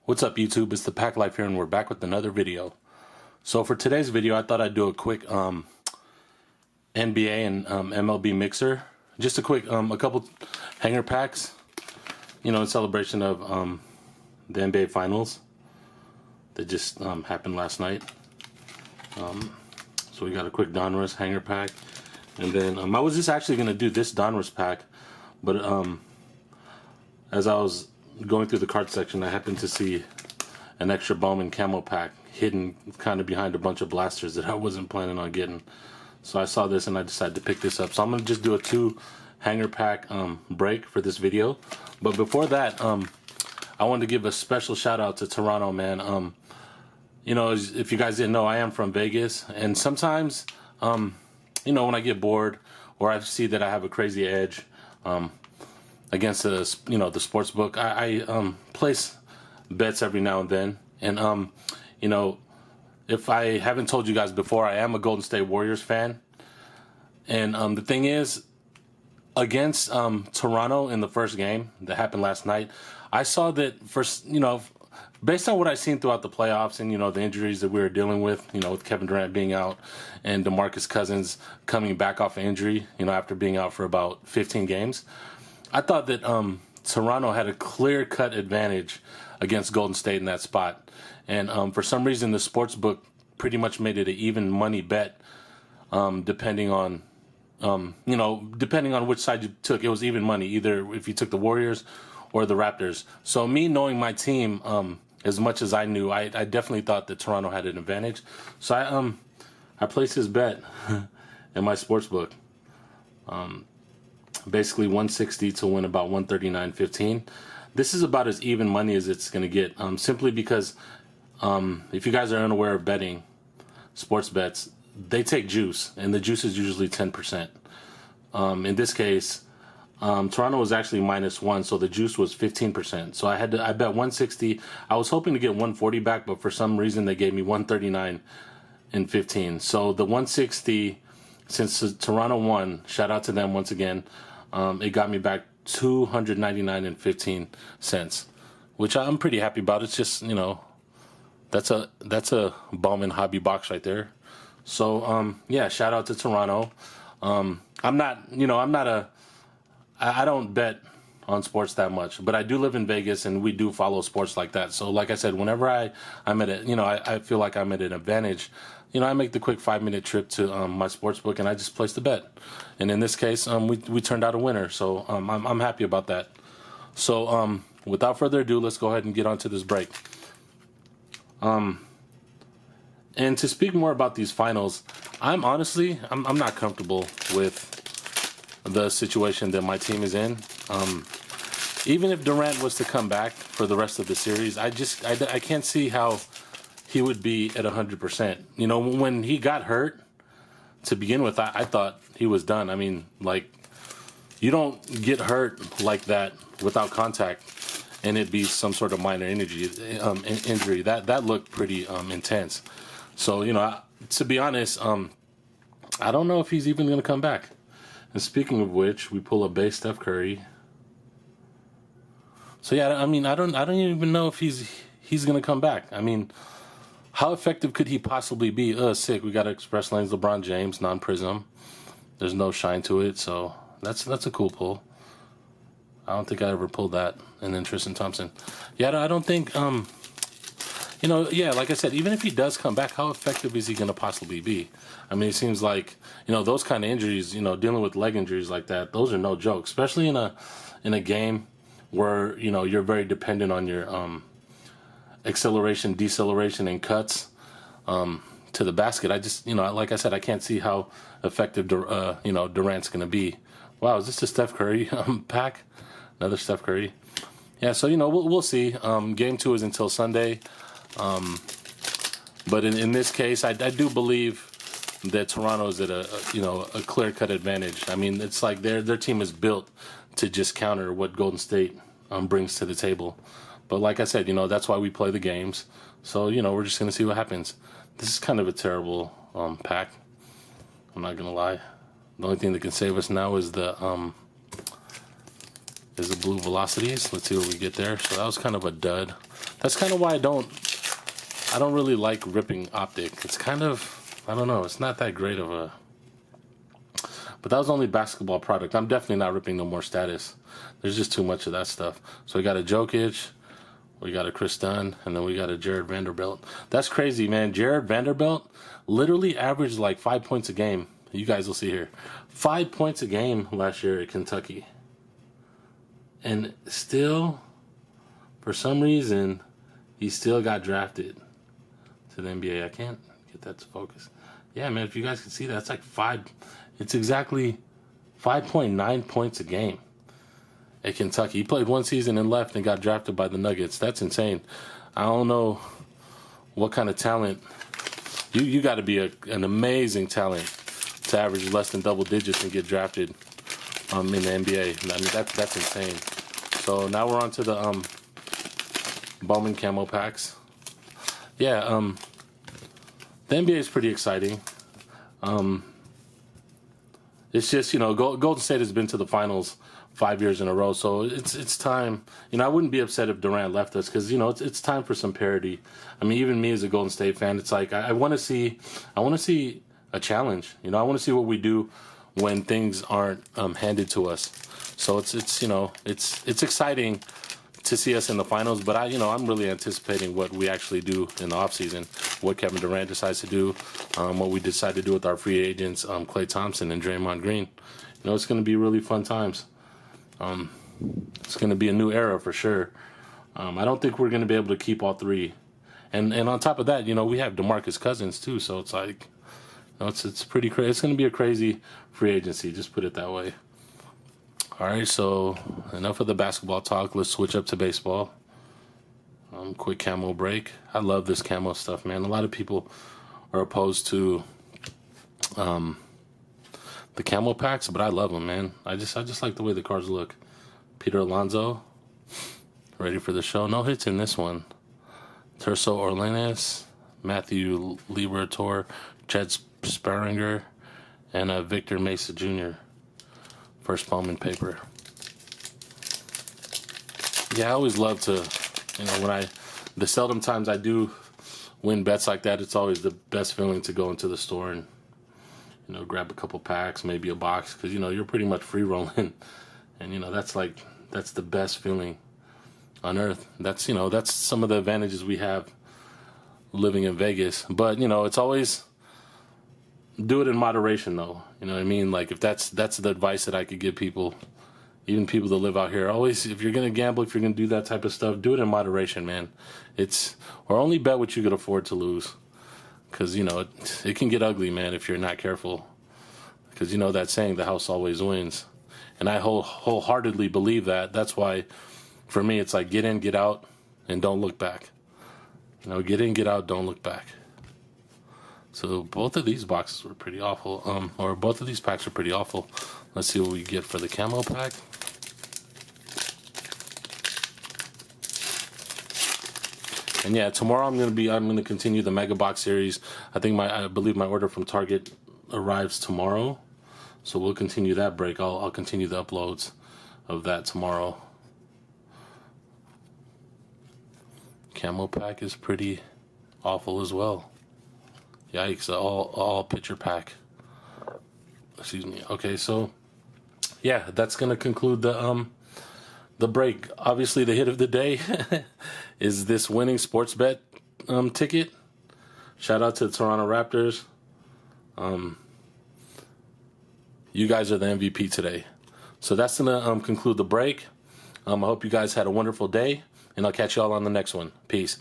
What's up YouTube, it's the Pack Life here and we're back with another video. So for today's video I thought I'd do a quick NBA and MLB mixer. Just a quick, a couple hanger packs, you know, in celebration of the NBA Finals that just happened last night. So we got a quick Donruss hanger pack. And then I was just actually going to do this Donruss pack, but as I was going through the card section, I happened to see an extra Bowman camo pack hidden kind of behind a bunch of blasters that I wasn't planning on getting. So I saw this and I decided to pick this up. So I'm going to just do a 2 hanger pack break for this video. But before that, I wanted to give a special shout out to Toronto, man. You know, if you guys didn't know, I am from Vegas, and sometimes, you know, when I get bored or I see that I have a crazy edge against the, you know, the sports book, I place bets every now and then. And you know, if I haven't told you guys before, I am a Golden State Warriors fan. And the thing is, against Toronto in the first game that happened last night, I saw that first, you know, based on what I've seen throughout the playoffs and, you know, the injuries that we were dealing with, you know, with Kevin Durant being out and DeMarcus Cousins coming back off an injury, you know, after being out for about 15 games, I thought that Toronto had a clear-cut advantage against Golden State in that spot. And for some reason, the sports book pretty much made it an even money bet, depending on, you know, depending on which side you took. It was even money, either if you took the Warriors or the Raptors. So me knowing my team as much as I knew, I definitely thought that Toronto had an advantage. So I placed this bet in my sports book. Basically 160 to win about 139.15. This is about as even money as it's going to get, simply because if you guys are unaware of betting, sports bets, they take juice, and the juice is usually 10%. In this case, Toronto was actually -1, so the juice was 15%. So I bet 160. I was hoping to get 140 back, but for some reason they gave me 139.15. So the 160, since Toronto won, shout out to them once again, it got me back $299.15, which I'm pretty happy about. It's just, you know, that's a Bowman hobby box right there. So yeah, shout out to Toronto. I'm not, you know, I don't bet on sports that much, but I do live in Vegas and we do follow sports like that. So like I said, whenever I'm at it, you know, I feel like I'm at an advantage, you know, I make the quick 5-minute trip to my sports book and I just place the bet. And in this case, we turned out a winner. So I'm happy about that. So without further ado, let's go ahead and get on to this break. And to speak more about these finals, I'm honestly not comfortable with the situation that my team is in. Even if Durant was to come back for the rest of the series, I can't see how he would be at 100%. You know, when he got hurt to begin with, I thought he was done. I mean, like, you don't get hurt like that without contact and it be some sort of minor injury. That looked pretty intense. So, you know, to be honest, I don't know if he's even going to come back. And speaking of which, we pull a base Steph Curry. So yeah, I mean, I don't even know if he's going to come back. I mean, how effective could he possibly be? Sick. We got Express Lanes LeBron James, non-prism. There's no shine to it, so that's a cool pull. I don't think I ever pulled that. And then Tristan Thompson. Yeah, I don't think, you know, yeah, like I said, even if he does come back, how effective is he going to possibly be? I mean, it seems like, you know, those kind of injuries, you know, dealing with leg injuries like that, those are no joke, especially in a game where, you know, you're very dependent on your acceleration, deceleration, and cuts to the basket. I just, you know, like I said, I can't see how effective, you know, Durant's going to be. Wow, is this a Steph Curry pack? Another Steph Curry. Yeah, so, you know, we'll see. Game 2 is until Sunday. But in this case, I do believe that Toronto's at a clear-cut advantage. I mean, it's like their team is built to just counter what Golden State brings to the table. But like I said, you know, that's why we play the games. So, you know, we're just going to see what happens. This is kind of a terrible pack. I'm not going to lie. The only thing that can save us now is the blue velocities. Let's see what we get there. So that was kind of a dud. That's kind of why I don't really like ripping Optic. It's kind of, I don't know, it's not that great of a, but that was only basketball product. I'm definitely not ripping no more status. There's just too much of that stuff. So we got a Jokic, we got a Chris Dunn, and then we got a Jared Vanderbilt. That's crazy, man. Jared Vanderbilt literally averaged like 5 points a game. You guys will see here. 5 points a game last year at Kentucky. And still, for some reason, he still got drafted to the NBA. I can't get that to focus. Yeah, man, if you guys can see that, it's like it's exactly 5.9 points a game at Kentucky. He played one season and left and got drafted by the Nuggets. That's insane. I don't know what kind of talent. You got to be an amazing talent to average less than double digits and get drafted in the NBA. I mean, that's insane. So now we're on to the Bowman camo packs. Yeah, the NBA is pretty exciting. It's just, you know, Golden State has been to the finals 5 years in a row, so it's time. You know, I wouldn't be upset if Durant left us because, you know, it's time for some parity. I mean, even me as a Golden State fan, it's like I want to see a challenge. You know, I want to see what we do when things aren't handed to us. So it's you know, it's exciting to see us in the finals, but I'm really anticipating what we actually do in the offseason, what Kevin Durant decides to do, what we decide to do with our free agents, Klay Thompson and Draymond Green. You know, it's going to be really fun times. It's going to be a new era for sure. I don't think we're going to be able to keep all three. And on top of that, you know, we have DeMarcus Cousins too, so it's like, you know, it's pretty crazy. It's going to be a crazy free agency, just put it that way. All right, so enough of the basketball talk. Let's switch up to baseball. Quick camo break. I love this camo stuff, man. A lot of people are opposed to the camo packs, but I love them, man. I just like the way the cards look. Peter Alonso, ready for the show. No hits in this one. Terso Orlenes, Matthew Liberatore, Chet Springer, and Victor Mesa Jr. First Bowman paper. Yeah, I always love to, you know, the seldom times I do win bets like that, it's always the best feeling to go into the store and, you know, grab a couple packs, maybe a box, because, you know, you're pretty much free rolling. And, you know, that's the best feeling on earth. That's some of the advantages we have living in Vegas. But, you know, it's always do it in moderation, though. You know what I mean? Like, if that's the advice that I could give people, even people that live out here. Always, if you're going to gamble, if you're going to do that type of stuff, do it in moderation, man. Or only bet what you could afford to lose. Because, you know, it can get ugly, man, if you're not careful. Because, you know that saying, the house always wins. And I wholeheartedly believe that. That's why, for me, it's like get in, get out, and don't look back. You know, get in, get out, don't look back. So both of these boxes were pretty awful. Or both of these packs are pretty awful. Let's see what we get for the camo pack. And yeah, tomorrow I'm gonna continue the Mega Box series. I believe my order from Target arrives tomorrow. So we'll continue that break. I'll continue the uploads of that tomorrow. Camo pack is pretty awful as well. Yikes, all picture pack. Excuse me. Okay, so yeah, that's gonna conclude the break. Obviously the hit of the day is this winning sports bet ticket. Shout out to the Toronto Raptors. You guys are the MVP today. So that's gonna conclude the break. I hope you guys had a wonderful day, and I'll catch y'all on the next one. Peace.